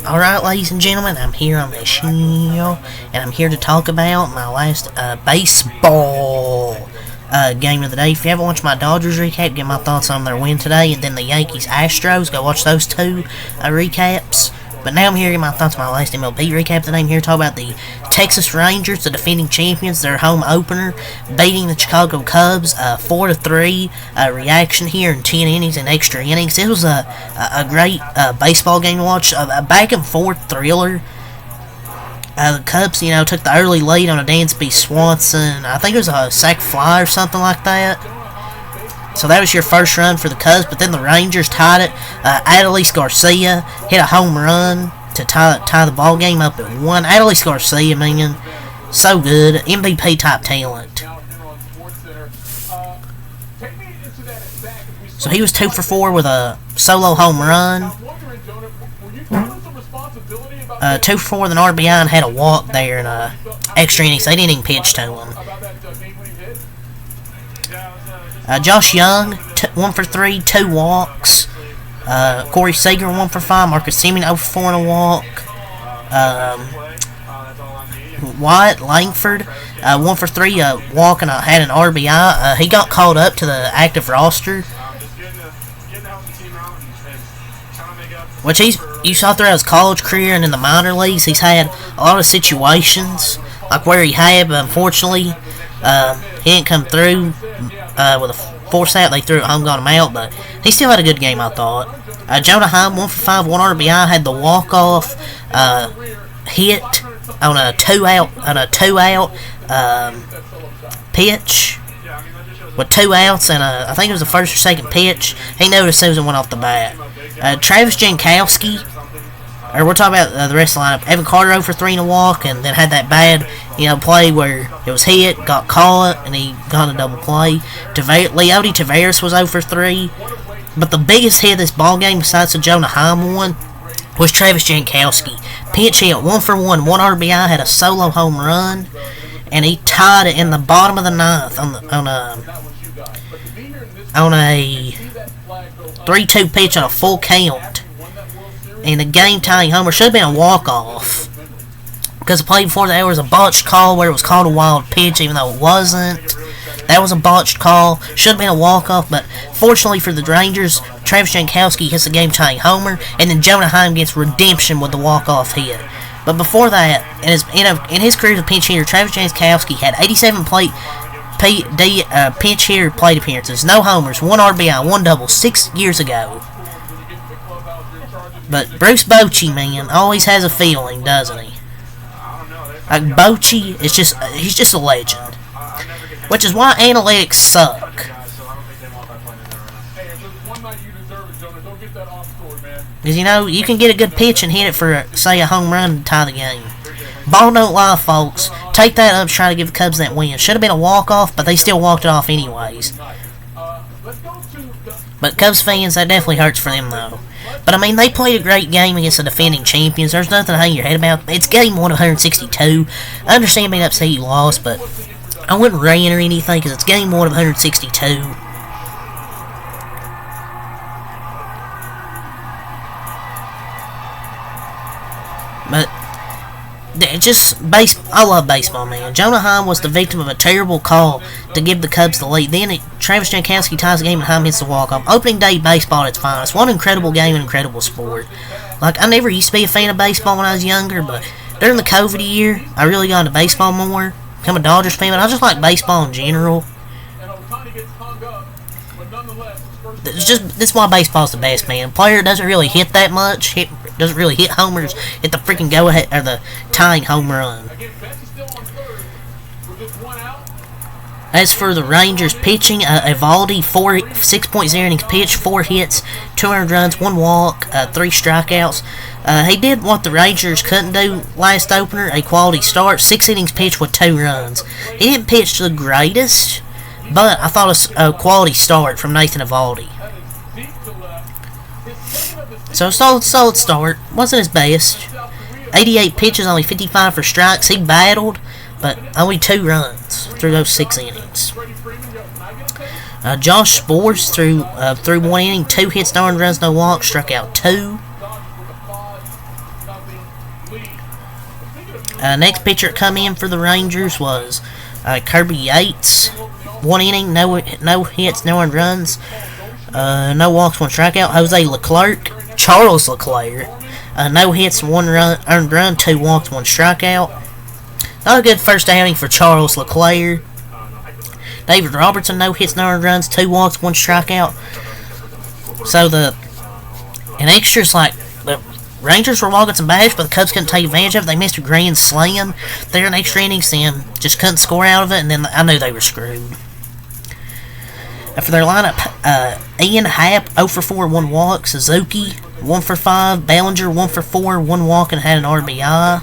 Alright, ladies and gentlemen, I'm here on the show, and I'm here to talk about my last baseball game of the day. If you haven't watched my Dodgers recap, get my thoughts on their win today, and then the Yankees-Astros, go watch those two recaps. But now I'm here to get my thoughts on my last MLB recap today. I'm here to talk about the Texas Rangers, the defending champions, their home opener, beating the Chicago Cubs 4-3. Reaction here in 10 innings and extra innings. It was a great baseball game to watch, a back and forth thriller. The Cubs, took the early lead on a Dansby Swanson. I think it was a sac fly or something like that. So that was your first run for the Cubs, but then the Rangers tied it. Adolis Garcia hit a home run to tie the ball game up at 1. Adolis Garcia, man, so good. MVP type talent. So he was 2 for 4 with a solo home run. 2 for 4 with an RBI and had a walk there in extra innings. They didn't even pitch to him. Josh Young, 1 for 3, 2 walks. Corey Seager, 1 for 5. Marcus Semien, 0 for 4 and a walk. Wyatt Langford, 1 for 3, walk and had an RBI. He got called up to the active roster, which you saw throughout his college career and in the minor leagues. He's had a lot of situations like where he had, but unfortunately, he didn't come through with a force out. They threw it home, got him out, but he still had a good game, I thought. Jonah Heim, 1 for 5, 1 RBI, had the walk-off hit on a two-out pitch with 2 outs, and I think it was the first or second pitch. He noticed Susan went off the bat. Travis Jankowski, or we're talking about the rest of the lineup. Evan Carter 0 for 3 and a walk, and then had that bad, play where it was hit, got caught, and he got a double play. Leody Taveras was 0 for 3. But the biggest hit of this ball game, besides the Jonah Heim one, was Travis Jankowski. Pinch hit, 1 for 1, 1 RBI, had a solo home run, and he tied it in the bottom of the ninth on a 3-2 pitch on a full count. And the game-tying homer should have been a walk-off, because the play before that was a botched call where it was called a wild pitch, even though it wasn't. That was a botched call. Should have been a walk-off, but fortunately for the Rangers, Travis Jankowski hits the game-tying homer, and then Jonah Heim gets redemption with the walk-off hit. But before that, in his career as a pinch hitter, Travis Jankowski had 87 pinch hitter plate appearances, no homers, 1 RBI, 1 double, 6 years ago. But Bruce Bochy, man, always has a feeling, doesn't he? Like, Bochy is he's just a legend. Which is why analytics suck. Because, you can get a good pitch and hit it for, say, a home run to tie the game. Ball don't lie, folks. Take that up, try to give the Cubs that win. Should have been a walk-off, but they still walked it off anyways. But Cubs fans, that definitely hurts for them, though. But, they played a great game against the defending champions. There's nothing to hang your head about. It's game 1 of 162. I understand being upset you lost, but I wouldn't rant or anything, because it's game 1 of 162. But I love baseball, man. Jonah Heim was the victim of a terrible call to give the Cubs the lead. Then Travis Jankowski ties the game and Heim hits the walk-off. Opening day baseball at its finest. What an incredible game and incredible sport. Like, I never used to be a fan of baseball when I was younger, but during the COVID year, I really got into baseball more. Become a Dodgers fan, but I just like baseball in general. This is why baseball's the best, man. A player doesn't really hit that much, doesn't really hit homers, hit the freaking go-ahead, or the tying home run. As for the Rangers pitching, Evaldi, 6.0 innings pitched, 4 hits, 200 runs, 1 walk, 3 strikeouts. He did what the Rangers couldn't do last opener, a quality start, 6 innings pitched with 2 runs. He didn't pitch the greatest, but I thought it was a quality start from Nathan Evaldi. So solid start. Wasn't his best. 88 pitches, only 55 for strikes. He battled, but only 2 runs through those 6 innings. Josh Sborz through 1 inning, 2 hits, no earned runs, no walks, struck out 2. Next pitcher come in for the Rangers was Kirby Yates. 1 inning, no hits, no earned runs, no walks, 1 strikeout. Jose Leclerc, Charles Leclerc, no hits, 1 earned run, 2 walks, 1 strikeout. Not a good first outing for Charles Leclerc. David Robertson, no hits, no earned runs, 2 walks, 1 strikeout. So in extras, like, the Rangers were walking some batters, but the Cubs couldn't take advantage of it. They missed a grand slam there in extra innings and just couldn't score out of it, and then I knew they were screwed. For their lineup, Ian Happ, 0 for 4, 1 walk. Suzuki, 1 for 5. Bellinger, 1 for 4, 1 walk and had an RBI.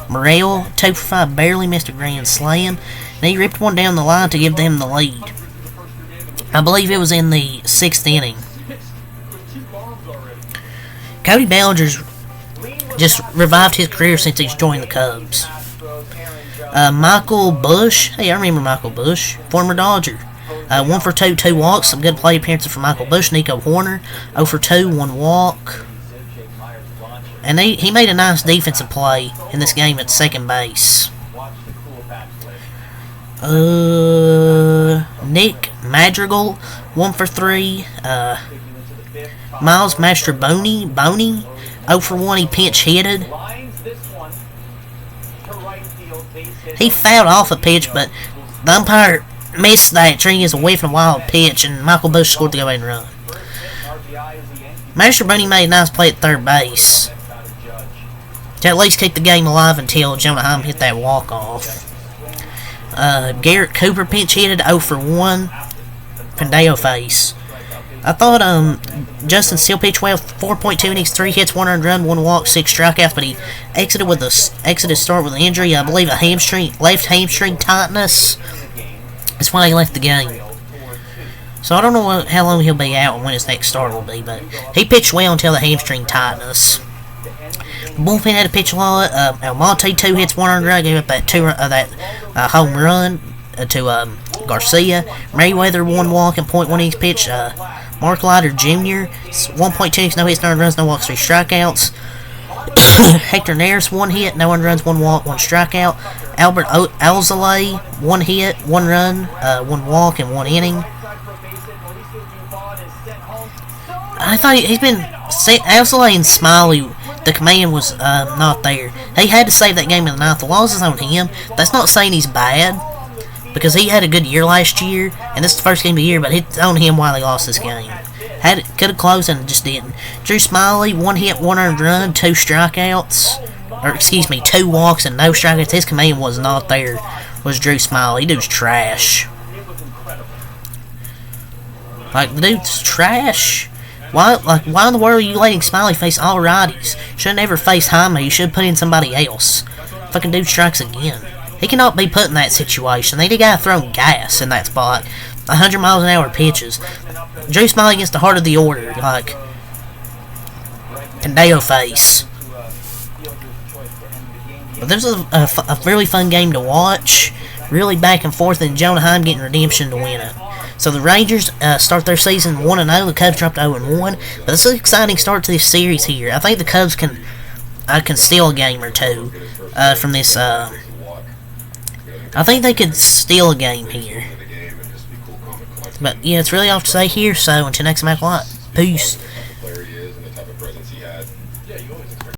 Morrell, 2 for 5, barely missed a grand slam. And he ripped one down the line to give them the lead. I believe it was in the 6th inning. Cody Bellinger's just revived his career since he's joined the Cubs. Michael Bush, hey, I remember Michael Bush, former Dodger. 1 for 2, 2 walks. Some good play appearances for Michael Bush. Nico Horner, 0 for 2, 1 walk. And he made a nice defensive play in this game at second base. Nick Madrigal, 1 for 3. Miles Mastrobuoni, 0 for 1. He pinch hitted. He fouled off a pitch, but the umpire missed that, treating it as a whiff and a wild pitch, and Michael Bush scored to go ahead and run. Mastrobuoni made a nice play at third base to at least keep the game alive until Jonah Heim hit that walk-off. Garrett Cooper pinch hitted, 0 for 1. Pendeo face. I thought Justin Steele pitched well, 4.2 innings, 3 hits, 1 earned run, 1 walk, 6 strikeouts, but he exited start with an injury. I believe left hamstring tightness. That's why he left the game. So I don't know how long he'll be out and when his next start will be, but he pitched well until the hamstring tightness. The bullpen had to pitch a lot. Almonte, 2 hits, 1 earned run, gave up that home run to Garcia. Merriweather, 1 walk and 0.1 innings pitched. Mark Leiter Jr., 1.2 innings, no hits, no earned runs, no walks, 3 strikeouts. Hector Neris, 1 hit, no earned runs, 1 walk, 1 strikeout. Albert Alzolay, 1 hit, 1 run, 1 walk, and 1 inning. I thought he's been Alzolay and Smiley. The command was not there. He had to save that game in the 9th. The loss is on him. That's not saying he's bad, because he had a good year last year, and this is the first game of the year, but it's on him why they lost this game. Could have closed and just didn't. Drew Smiley, 1 hit, 1 earned run, 2 strikeouts. Or, excuse me, 2 walks and no strikeouts. His command was not there, was Drew Smiley. He dude's trash. Like, the dude's trash. Why in the world are you letting Smiley face all righties? Should never face Jaime. You should put in somebody else. Fucking dude strikes again. He cannot be put in that situation. They gotta throw gas in that spot. 100 miles an hour pitches. Drew Smiley against the heart of the order. Like, Pendeo face. But this was a really fun game to watch. Really back and forth, and Jonah Heim getting redemption to win it. So the Rangers start their season 1-0. The Cubs dropped 0-1. But this is an exciting start to this series here. I think the Cubs can steal a game or two from this. I think they could steal a game here. But yeah, it's really off to say here. So until next time, peace.